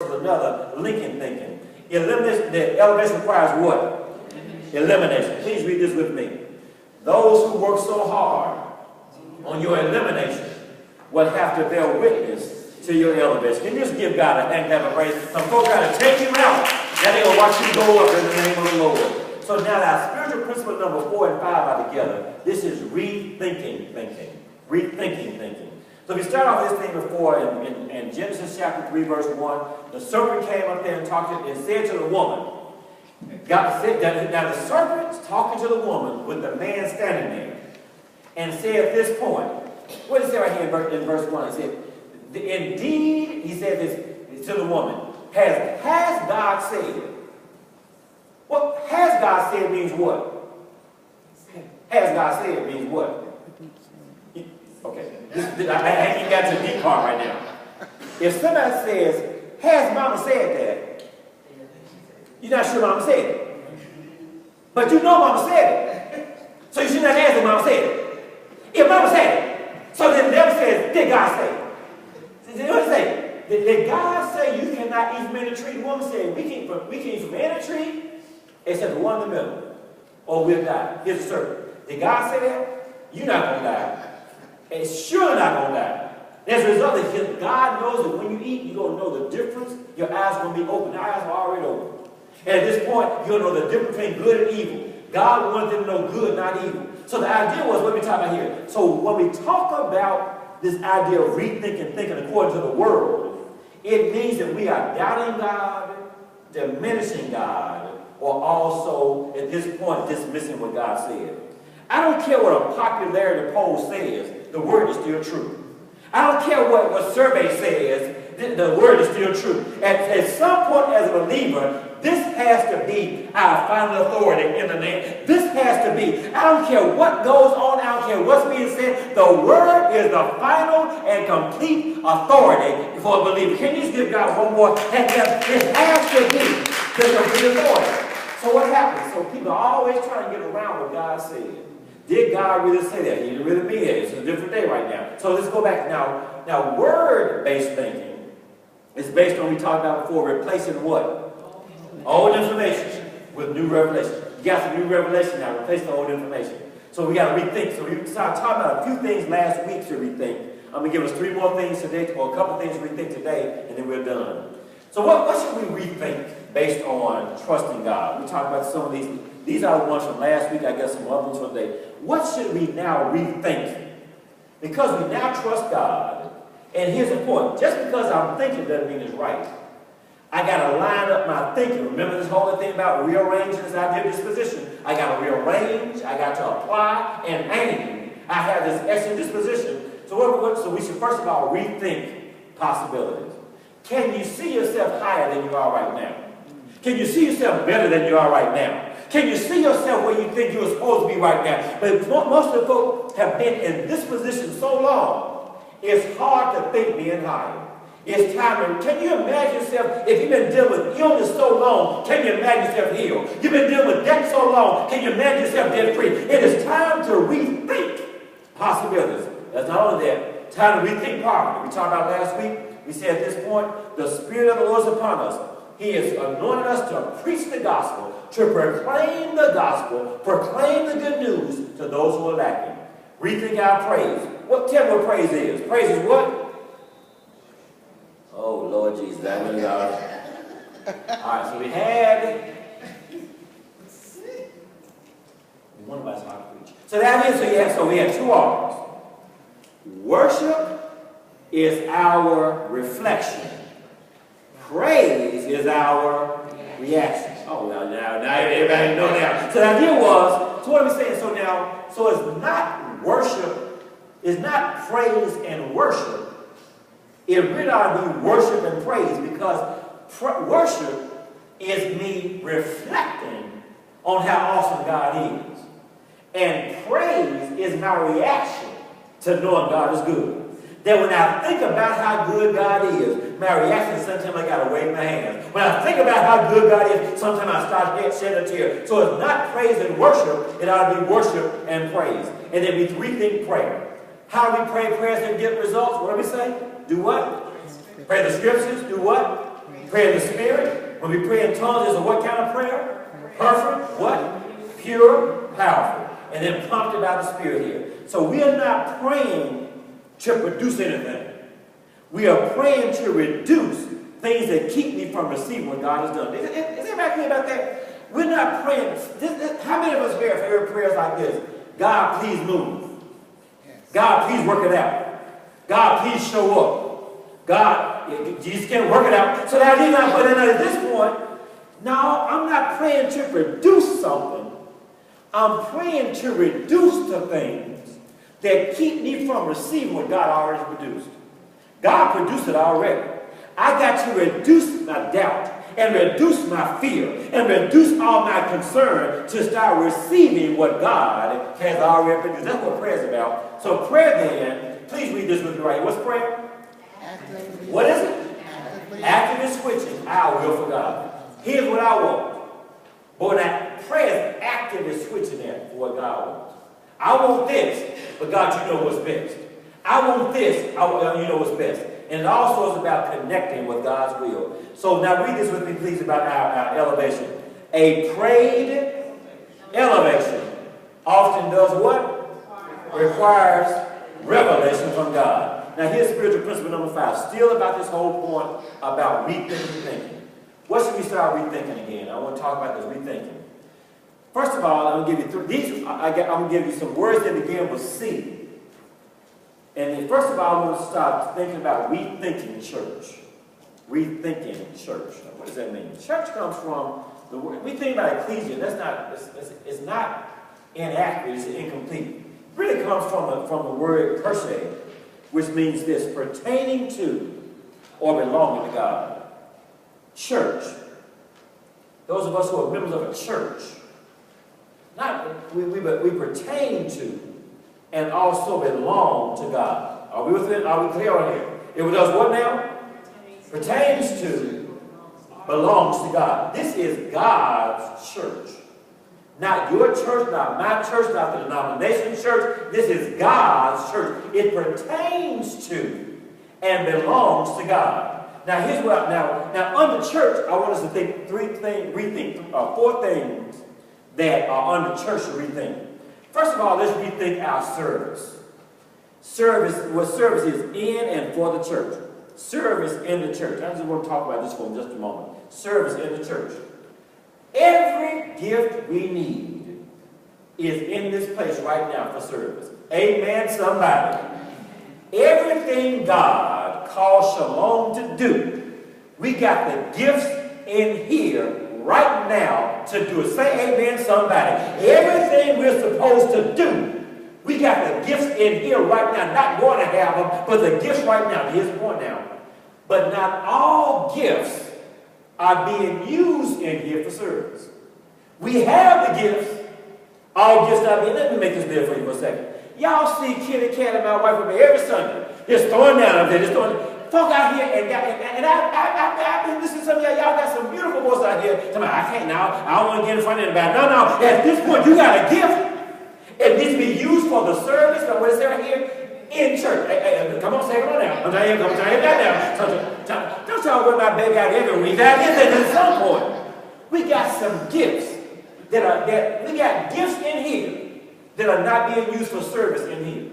another, Lincoln thinking. The elevation requires what? Elimination. Please read this with me. Those who work so hard on your elimination will have to bear witness to your elevation. Can you just give God a hand, have a praise? Some folks got to take him out. Now they're going to watch you go up in the name of the Lord. So now our spiritual principle number 4 and 5 are together. This is rethinking thinking. Rethinking thinking. So if we start off this thing before in Genesis chapter 3, verse 1, the serpent came up there and talked and said to the woman, God said that now the serpent's talking to the woman with the man standing there and said at this point, what does it say right here in verse 1? It said, indeed, he said this to the woman, has God said? Well, has God said means what? Has God said means what? Okay, I ain't got to the deep part right now. If somebody says, has Mama said that? You're not sure Mama said it. But you know Mama said it. So you should not ask if Mama said it. If Mama said it, so then the devil says, did God say it? Did what say? Did God say you cannot eat from any tree? The woman said, we can eat from any tree except the one in the middle, or we'll die. Here's the serpent. Did God say that? You're not going to die. And sure not going to die. As a result of this, God knows that when you eat, you're going to know the difference. Your eyes are going to be open. Your eyes are already open. And at this point, you're going to know the difference between good and evil. God wanted them to know good, not evil. So the idea was, what we're talking about here. So when we talk about this idea of rethinking, thinking according to the world, it means that we are doubting God, diminishing God, or also, at this point, dismissing what God said. I don't care what a popularity poll says, the word is still true. I don't care what survey says, the word is still true. At some point as a believer, this has to be our final authority in the name. This has to be. I don't care what goes on, I don't care what's being said. The word is the final and complete authority for a believer. Can you just give God one more? It has to be the complete authority. So what happens? So people are always trying to get around what God said. Did God really say that? He didn't really mean it. It's a different day right now. So let's go back now. Now, word-based thinking is based on, we talked about before, replacing what? Old information with new revelation. You got some new revelation now. Replace the old information. So we got to rethink. So we started talking about a few things last week to rethink. I'm going to give us 3 more things today, or a couple things to rethink today, and then we're done. So what should we rethink based on trusting God? We talked about some of these. These are the ones from last week. I guess some other ones from today. What should we now rethink? Because we now trust God. And here's the point. Just because I'm thinking doesn't mean it's right. I got to line up my thinking. Remember this whole thing about rearranging this idea of disposition. I got to rearrange. I got to apply and aim. I have this extra disposition. So we should first of all rethink possibilities. Can you see yourself higher than you are right now? Can you see yourself better than you are right now? Can you see yourself where you think you're supposed to be right now? But most of the folks have been in this position so long, it's hard to think being higher. It's time to, can you imagine yourself, if you've been dealing with illness so long, can you imagine yourself healed? You've been dealing with debt so long, can you imagine yourself debt-free? It is time to rethink possibilities. That's not only that, time to rethink poverty. We talked about last week, we said at this point, the Spirit of the Lord is upon us. He has anointed us to preach the gospel, to proclaim the gospel, proclaim the good news to those who are lacking. Rethink our praise. Tell me what praise is. Praise is what? Oh, Lord Jesus. That really all right, so we had... One of us how to preach. So that is, so we had 2 R's. Worship is our reflection. Praise is our reaction. Oh, now everybody know now. So the idea was, so what are we saying? So now, so it's not worship, it's not praise and worship. It really ought to be worship and praise, because worship is me reflecting on how awesome God is. And praise is my reaction to knowing God is good. That when I think about how good God is, my reaction is sometimes I got to wave my hands. When I think about how good God is, sometimes I start shedding a tear. So it's not praise and worship. It ought to be worship and praise. And then we rethink prayer. How do we pray prayers and get results? What do we say? Do what? Pray the scriptures. Do what? pray in the Spirit. When we pray in tongues, is a what kind of prayer? Perfect, what? Pure, powerful. And then prompted by the Spirit here. So we are not praying to produce anything. We are praying to reduce things that keep me from receiving what God has done. Is anybody clear about that? We're not praying. How many of us here have heard prayers like this? God, please move. God, please work it out. God, please show up. God, Jesus can't work it out. So that he's not putting it at this point. No, I'm not praying to produce something. I'm praying to reduce the things that keep me from receiving what God already produced. God produced it already. I got to reduce my doubt and reduce my fear and reduce all my concern to start receiving what God has already produced. That's what prayer is about. So prayer then, please read this with me right here. What's prayer? Actively. What is it? Actively switching our will for God. Here's what I want. But now, prayer is actively switching that for what God wants. I want this, but God, you know what's best. I want this, you know what's best. And it also is about connecting with God's will. So now read this with me, please, about our elevation. A prayed elevation often does what? Requires revelation from God. Now here's spiritual principle number 5. Still about this whole point about rethinking thinking. What should we start rethinking again? I want to talk about this rethinking. First of all, I'm going to give you I'm going to give you some words that begin with C. And then first of all, I want to start thinking about rethinking church. Rethinking church. Now, what does that mean? Church comes from the word. We think about ecclesia. It's not inaccurate. It's incomplete. It really comes from the word per se, which means this: pertaining to or belonging to God. Church. Those of us who are members of a church, we pertain to and also belong to God. Are we with it? Are we clear on here? It does what now? Pertains to, belongs to God. This is God's church. Not your church, not my church, not the denomination church. This is God's church. It pertains to and belongs to God. Now here's what now under church, I want us to think rethink 4 things that are under church to rethink. First of all, let's rethink our service. What service is in and for the church. Service in the church. I just want to talk about this for just a moment. Service in the church. Every gift we need is in this place right now for service. Amen, somebody. Everything God calls Shalom to do, we got the gifts in here right now to do it. Say amen, somebody. Everything we're supposed to do, we got the gifts in here right now. Not going to have them, but the gifts right now. Here's the point now. But not all gifts are being used in here for service. We have the gifts. All gifts are being. Let me make this clear for you for a second. Y'all see Kitty Cat and my wife with me every Sunday. Just throwing down up there, just throwing. Folk out here, and I've been listening to some of y'all got some beautiful voices out here. I can't now. I don't want to get in front of anybody. No. At this point, you got a gift. It needs to be used for the service. But what is there here? In church. Hey, come on, say it on now. I'm telling you that now. Don't y'all worry about baby out every week. That is at some point. We got some gifts we got gifts in here that are not being used for service in here.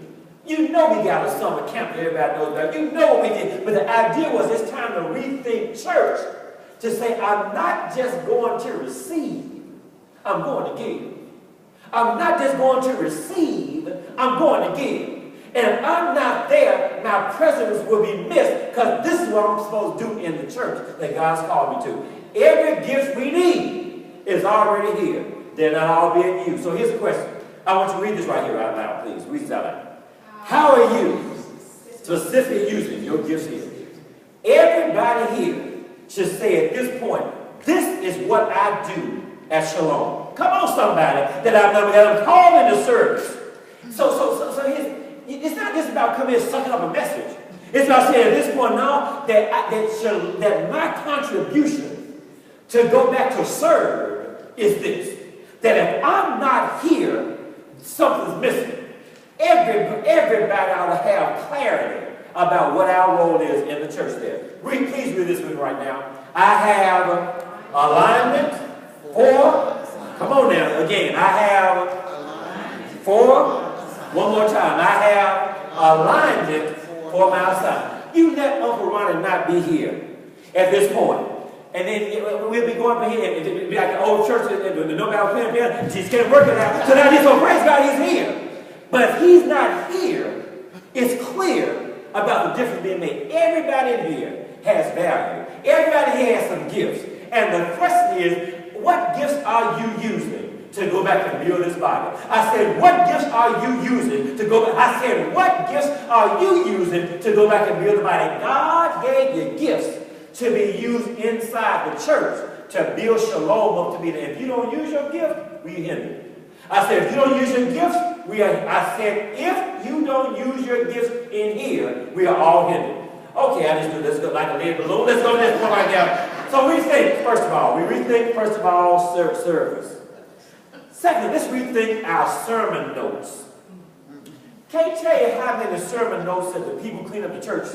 You know we got a summer camp, everybody knows that. You know what we did. But the idea was it's time to rethink church to say I'm not just going to receive, I'm going to give. I'm not just going to receive, I'm going to give. And if I'm not there, my presence will be missed because this is what I'm supposed to do in the church that God's called me to. Every gift we need is already here. They're not all being used. So here's the question. I want you to read this right here out loud, please. Read this out loud. How are you specifically using your gifts here? Everybody here should say at this point, this is what I do at Shalom. Come on, somebody that I'm called into service. So it's not just about coming and sucking up a message. It's about saying at this point now that my contribution to go back to serve is this. That if I'm not here, something's missing. Everybody ought to have clarity about what our role is in the church there. Please read this with me right now. I have alignment for, come on now, again, I have for, one more time, I have alignment for my assignment. You let Uncle Ronnie not be here at this point. And then we'll be going up here and it'll be like the old church and nobody was playing piano. Just can't work it out. So now this so praise God, he's here. But if he's not here, it's clear about the difference being made. Everybody in here has value. Everybody has some gifts. And the question is, what gifts are you using to go back and build this body? I said, what gifts are you using to go back? I said, what gifts are you using to go back and build the body? God gave you gifts to be used inside the church to build Shalom up to be there. If you don't use your gift, we hinder. I said, if you don't use your gifts, I said, if you don't use your gifts in here, we are all hindered. Okay, I just do this like a lead balloon. Let's go to this one right now. So we rethink, first of all. We rethink, first of all, service. Second, let's rethink our sermon notes. Can't tell you how many sermon notes that the people clean up the church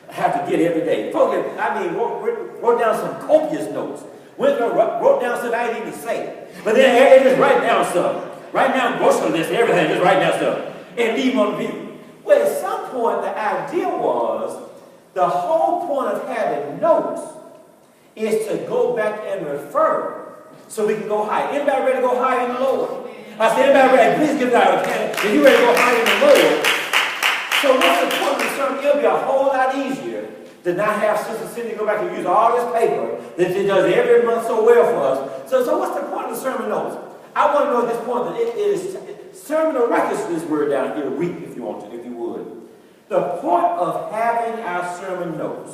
have to get every day. Folks, I mean, wrote down some copious notes. Wrote down stuff I didn't even say. But then they just write down stuff. Write down grocery list, everything, just write down stuff. And leave on the view. Well, at some point, the idea was, the whole point of having notes is to go back and refer so we can go higher. Anybody ready to go higher in the Lord? I said, anybody ready? Please give that a hand. If you're ready to go higher in the Lord. So what's the point of the sermon? It'll be a whole lot easier to not have Sister Cindy go back and use all this paper that she does every month so well for us. So what's the point of the sermon notes? I want to know at this point that it is sermon or write this word down here, reap if you want to, if you would. The point of having our sermon notes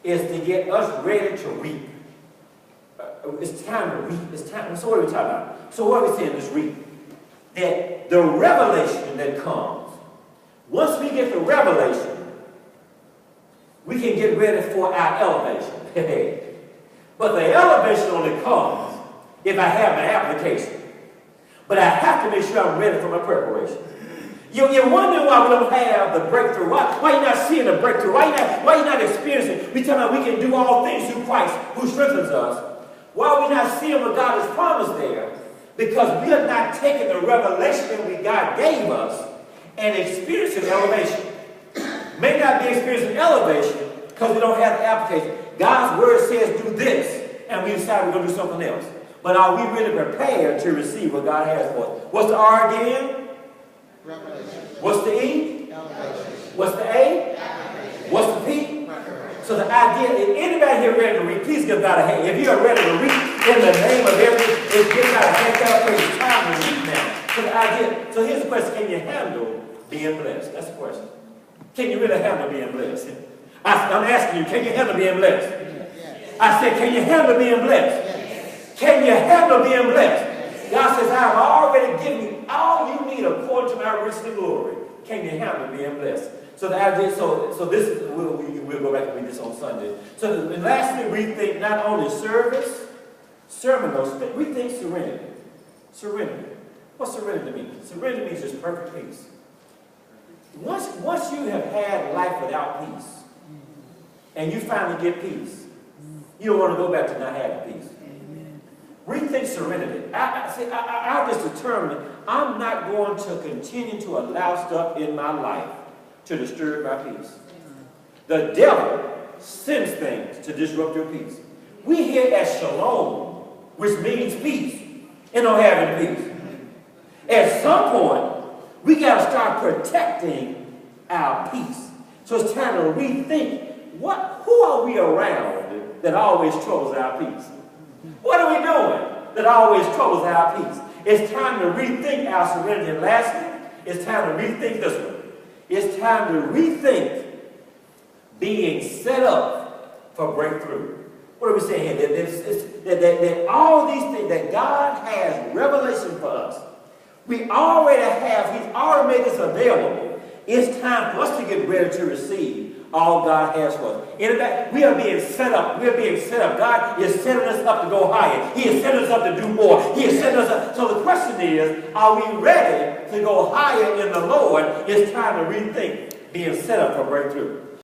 is to get us ready to reap. It's time to reap. It's time. So what are we talking about? So what are we saying this reap? That the revelation that comes, once we get the revelation, we can get ready for our elevation. But the elevation only comes if I have my application. But I have to make sure I'm ready for my preparation. You're wondering why we don't have the breakthrough. Why you're not seeing the breakthrough? Why you're not experiencing? We tell me we can do all things through Christ who strengthens us. Why are we not seeing what God has promised there? Because we are not taking the revelation that God gave us and experiencing elevation. May not be experiencing elevation because we don't have the application. God's word says do this, and we decide we're going to do something else. But are we really prepared to receive what God has for us? What's the R again? Revelation. What's the E? Elevation. What's the A? Application. What's the P? Preparation. So the idea is, anybody here ready to read? Please give God a hand. If you are ready to read, in the name of everything, give God a hand. It's time to read now. So the idea. So here's the question: can you handle being blessed? That's the question. Can you really handle being blessed? I'm asking you, can you handle being blessed? Yes. I said, can you handle being blessed? Yes. Can you handle being blessed? Yes. God says, I have already given you all you need according to my riches and glory. Can you handle being blessed? So the idea, so this is, we'll go back and read this on Sunday. So and lastly, we think not only service, sermon notes, but we think serenity. Serenity. What's serenity mean? Serenity means just perfect peace. Once you have had life without peace, and you finally get peace, you don't want to go back to not having peace. Amen. Rethink serenity. I just determined I'm not going to continue to allow stuff in my life to disturb my peace. The devil sends things to disrupt your peace. We here at Shalom, which means peace, and don't have any peace. At some point, we got to start protecting our peace. So it's time to rethink. Who are we around that always troubles our peace? What are we doing that always troubles our peace? It's time to rethink our serenity. And lastly, it's time to rethink this one. It's time to rethink being set up for breakthrough. What are we saying here? That all these things that God has revelation for us, we already have. He's already made this available. It's time for us to get ready to receive all God has for us. We are being set up. We are being set up. God is setting us up to go higher. He is setting us up to do more. He is setting us up. So the question is, are we ready to go higher in the Lord? It's time to rethink being set up for breakthrough.